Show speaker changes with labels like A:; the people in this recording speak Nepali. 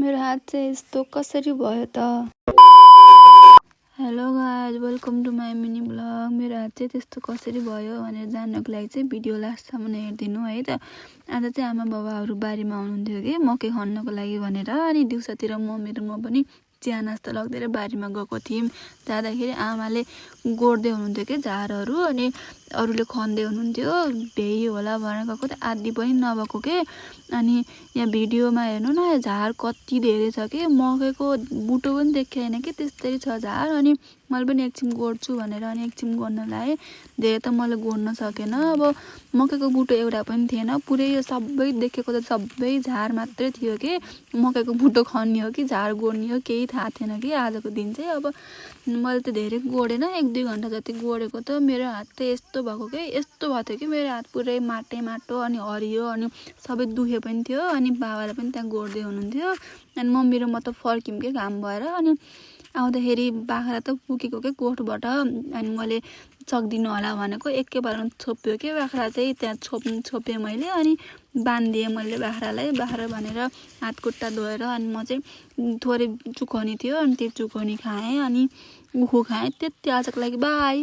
A: मेरो हात चाहिँ यस्तो कसरी भयो त? Hello guys, welcome to my mini blog. मेरो हात चाहिँ त्यस्तो कसरी भयो भनेर जान्नको लागि चाहिँ भिडियो लास्टसम्म हेरिदिनु है त। आज चाहिँ आमा बाबाहरू बारीमा हुनुहुन्थ्यो कि मकै खन्नको लागि भनेर, अनि दिउँसोतिर मम्मी र म पनि चिया नास्ता लगिदिएर बारीमा गएको थियौँ। जाँदाखेरि आमाले गोड्दै हुनुहुन्थ्यो कि झारहरू, अनि अरूले खन्दै हुनुहुन्थ्यो। भ्याइयो होला भनेर गएको त आदि पनि नभएको के। अनि यहाँ भिडियोमा हेर्नु न, झार कति धेरै छ कि, मकैको बुटो पनि देखिएन कि त्यस्तै छ झार। अनि मैले पनि एकछिन गोड्छु भनेर अनि एकछिन गोड्न लाएँ। धेरै त मैले गोड्न सकेन। अब मकैको बुटो एउटा पनि थिएन, पुरै यो सबै देखेको त सबै झार मात्रै थियो कि। मकैको बुटो खन्ने हो कि झार गोड्ने हो केही थाहा थिएन कि आजको दिन चाहिँ। अब मैले त धेरै गोडेन, 1-2 घन्टा जति गोडेको त मेरो हात त यस्तो भएको कि, यस्तो भएको थियो कि मेरो हात पुरै माटो अनि हरियो, अनि सबै दुखे पनि थियो। अनि बाबाले पनि त्यहाँ गोड्दै हुनुहुन्थ्यो। अनि मम्मी र म त फर्क्यौँ कि घाम भएर। अनि आउँदाखेरि बाख्रा त पुगेको के गोठबाट। अनि मैले सक्दिनँ होला भनेको एकैबारमा छोप्यो कि बाख्रा चाहिँ, त्यहाँ छोपेँ मैले। अनि बाँधिदिएँ मैले बाख्रालाई। बाख्रा भनेर हात खुट्टा धोएर अनि म चाहिँ थोरै चुकनी थियो, अनि त्यो चुकनी खाएँ अनि उखु खाएँ। त्यति आजको लागि बाई।